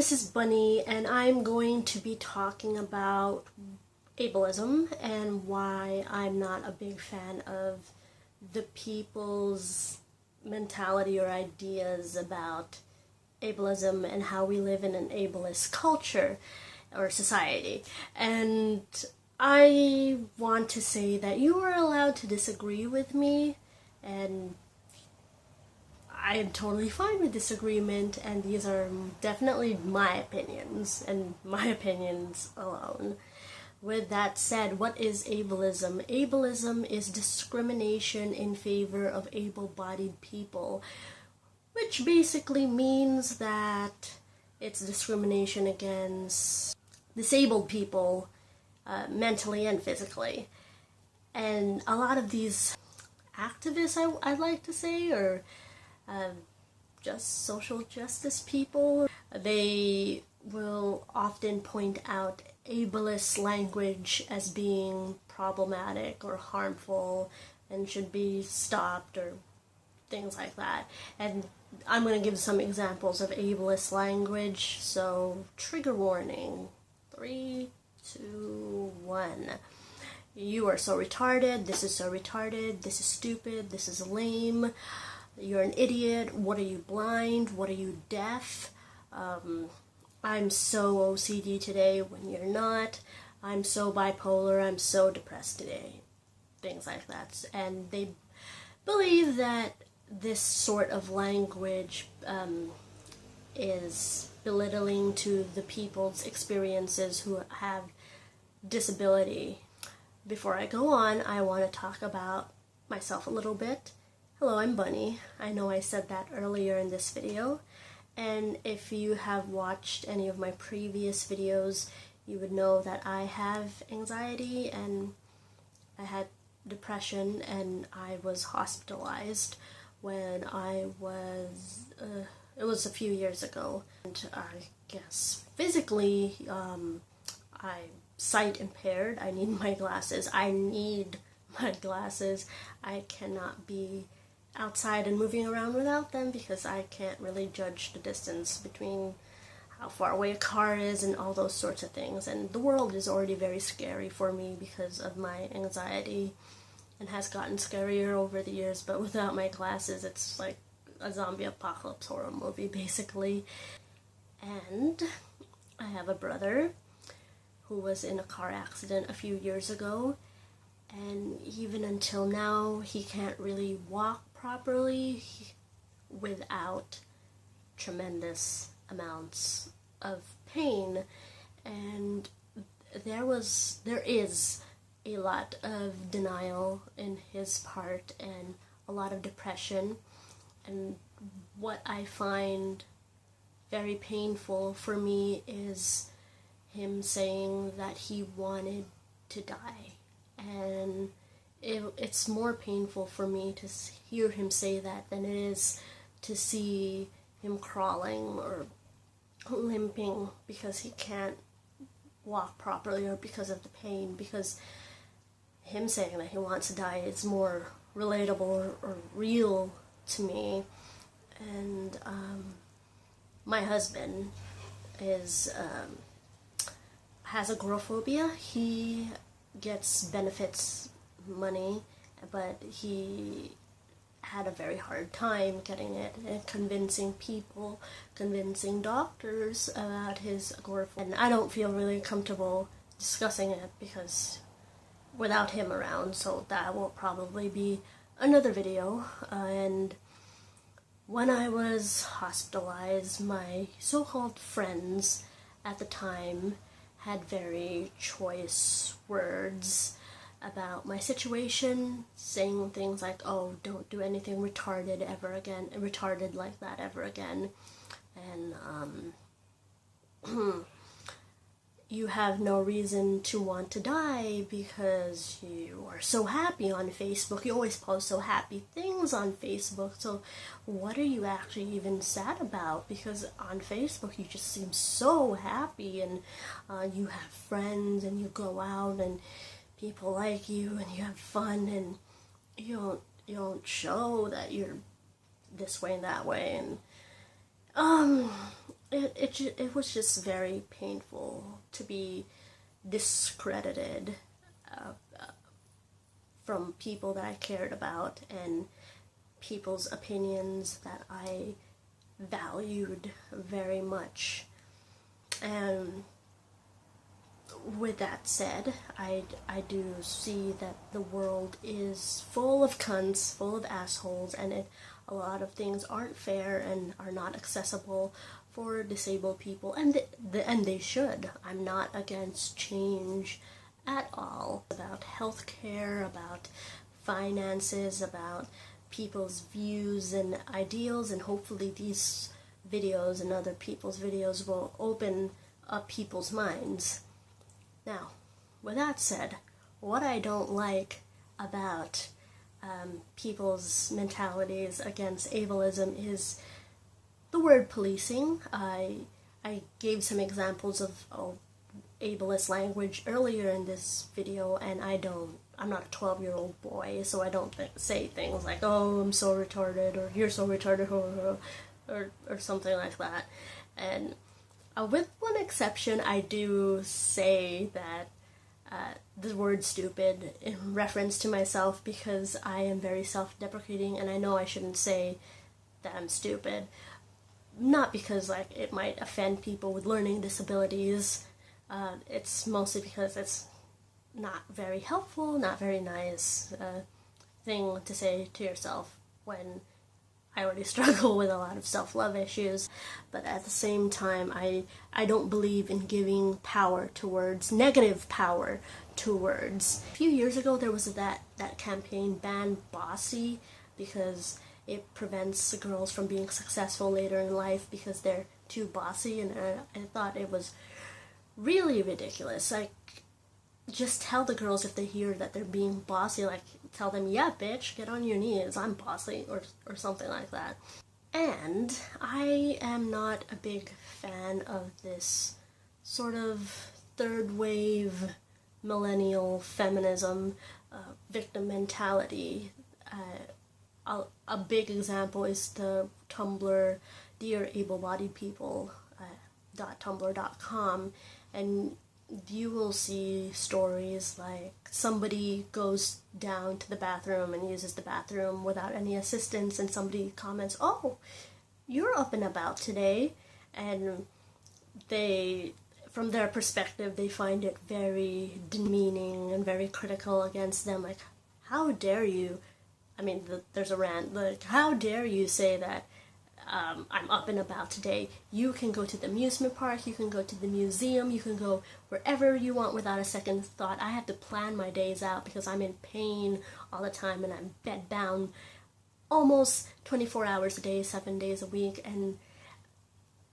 this is Bunny, and I'm going to be talking about ableism and why I'm not a big fan of the people's mentality or ideas about ableism and how we live in an ableist culture or society. And I want to say that you are allowed to disagree with me, and I am totally fine with disagreement, and these are definitely my opinions, and my opinions alone. With that said, what is ableism? Ableism is discrimination in favor of able-bodied people, which basically means that it's discrimination against disabled people, mentally and physically. And a lot of these activists, I'd like to say, or just social justice people, they will often point out ableist language as being problematic or harmful and should be stopped or things like that. And I'm going to give some examples of ableist language, so trigger warning. 3, 2, 1. You are so retarded, this is so retarded, this is stupid, this is lame, you're an idiot, what are you, blind, what are you, deaf, I'm so OCD today when you're not, I'm so bipolar, I'm so depressed today, things like that. And they believe that this sort of language is belittling to the people's experiences who have disability. Before I go on, I want to talk about myself a little bit. Hello, I'm Bunny. I know I said that earlier in this video, and if you have watched any of my previous videos, you would know that I have anxiety and I had depression, and I was hospitalized when I was, it was a few years ago. And I guess physically, I'm sight impaired. I need my glasses. I need my glasses. I cannot be outside and moving around without them because I can't really judge the distance between how far away a car is and all those sorts of things. And the world is already very scary for me because of my anxiety, and has gotten scarier over the years, but without my glasses it's like a zombie apocalypse horror movie basically. And I have a brother who was in a car accident a few years ago, and even until now he can't really walk properly without tremendous amounts of pain. And there is a lot of denial in his part and a lot of depression. And what I find very painful for me is him saying that he wanted to die. And it's more painful for me to hear him say that than it is to see him crawling or limping because he can't walk properly or because of the pain, because him saying that he wants to die is more relatable or real to me. And my husband is has agoraphobia. He gets benefits money, but he had a very hard time getting it and convincing people, convincing doctors about his agoraphobia. And I don't feel really comfortable discussing it because without him around, so that will probably be another video. And when I was hospitalized, my so-called friends at the time had very choice words about my situation, saying things like, oh, don't do anything retarded ever again, retarded like that ever again, and you have no reason to want to die because you are so happy on Facebook. You always post so happy things on Facebook, so what are you actually even sad about? Because on Facebook you just seem so happy, and you have friends, and you go out, and people like you, and you have fun, and you don't show that you're this way and that way. And it was just very painful to be discredited from people that I cared about and people's opinions that I valued very much. And with that said, I do see that the world is full of cunts, full of assholes, and a lot of things aren't fair and are not accessible for disabled people, and they should. I'm not against change at all. About healthcare, about finances, about people's views and ideals, and hopefully these videos and other people's videos will open up people's minds. Now, with that said, what I don't like about people's mentalities against ableism is the word policing. I gave some examples of ableist language earlier in this video, and I'm not a 12-year-old boy, so I don't say things like, oh, I'm so retarded, or you're so retarded, or something like that. And with one exception, I do say that the word stupid in reference to myself, because I am very self-deprecating and I know I shouldn't say that I'm stupid. Not because like it might offend people with learning disabilities. It's mostly because it's not very helpful, not very nice thing to say to yourself when I already struggle with a lot of self-love issues. But at the same time, I don't believe in giving power to words, negative power to words. A few years ago there was that campaign, Ban Bossy, because it prevents girls from being successful later in life because they're too bossy, and I thought it was really ridiculous. Like, just tell the girls if they hear that they're being bossy, like, tell them, yeah, bitch, get on your knees, I'm bossy, or something like that. And I am not a big fan of this sort of third wave millennial feminism, victim mentality. A big example is the Tumblr Dear Able-Bodied People .tumblr.com, and you will see stories like somebody goes down to the bathroom and uses the bathroom without any assistance, and somebody comments, oh, you're up and about today, and they, from their perspective, they find it very demeaning and very critical against them, like, how dare you, I mean, there's a rant, like, how dare you say that I'm up and about today. You can go to the amusement park, you can go to the museum, you can go wherever you want without a second thought. I have to plan my days out because I'm in pain all the time and I'm bedbound almost 24 hours a day, 7 days a week, and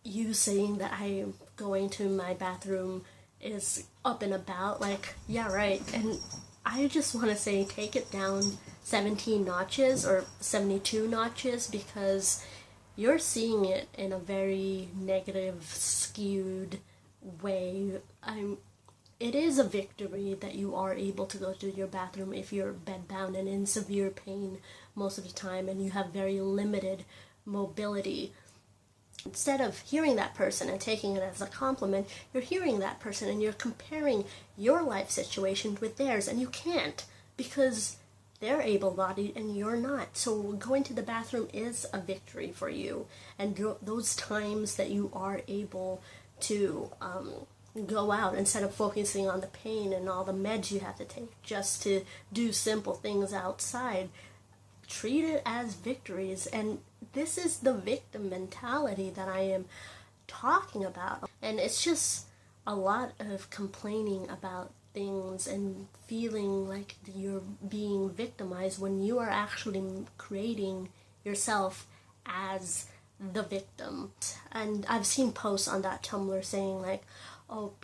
you saying that I am going to my bathroom is up and about, like, yeah, right. And I just want to say, take it down 17 notches or 72 notches, because you're seeing it in a very negative, skewed way. It is a victory that you are able to go to your bathroom if you're bedbound and in severe pain most of the time and you have very limited mobility. Instead of hearing that person and taking it as a compliment, you're hearing that person and you're comparing your life situation with theirs, and you can't, because they're able-bodied and you're not. So going to the bathroom is a victory for you. And those times that you are able to go out, instead of focusing on the pain and all the meds you have to take just to do simple things outside, treat it as victories. And this is the victim mentality that I am talking about. And it's just a lot of complaining about things and feeling like you're being victimized when you are actually creating yourself as the victim. And I've seen posts on that Tumblr saying like, oh,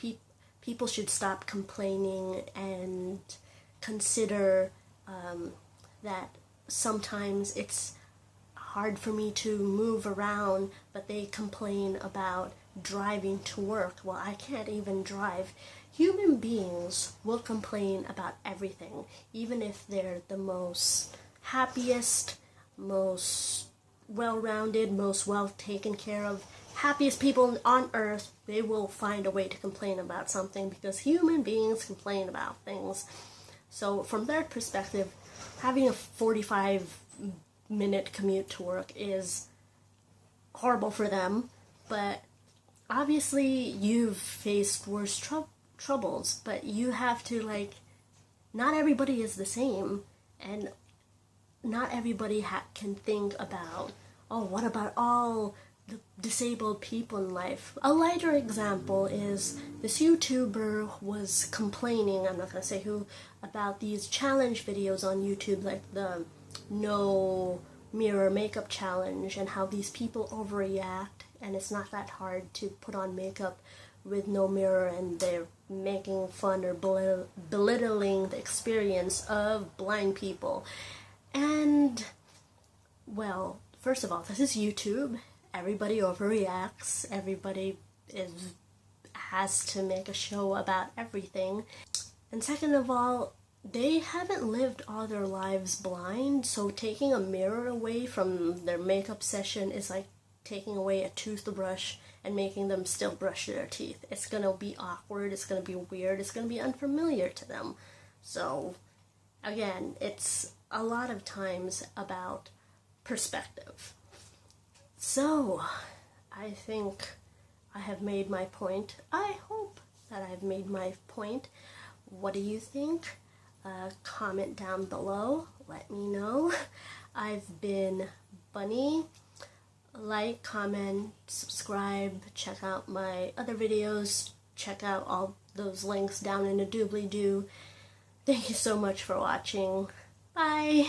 people should stop complaining and consider that sometimes it's hard for me to move around, but they complain about driving to work. Well, I can't even drive. Human beings will complain about everything, even if they're the most happiest, most well-rounded, most well taken care of happiest people on earth, they will find a way to complain about something because human beings complain about things. So from their perspective, having a 45-minute commute to work is horrible for them, but obviously you've faced worse troubles, but you have to, like, not everybody is the same, and not everybody can think about, oh, what about all the disabled people in life? A lighter example is this YouTuber was complaining, I'm not going to say who, about these challenge videos on YouTube, like the no mirror makeup challenge, and how these people overreact, and it's not that hard to put on makeup with no mirror, and they're making fun or belittling the experience of blind people. And, well, first of all, this is YouTube. Everybody overreacts. Everybody has to make a show about everything. And second of all, they haven't lived all their lives blind, so taking a mirror away from their makeup session is like taking away a toothbrush and making them still brush their teeth. It's gonna be awkward, it's gonna be weird, it's gonna be unfamiliar to them. So, again, it's a lot of times about perspective. So, I think I have made my point. I hope that I've made my point. What do you think? Comment down below. Let me know. I've been Bunny. Like, comment, subscribe, check out my other videos, check out all those links down in the doobly-doo. Thank you so much for watching. Bye!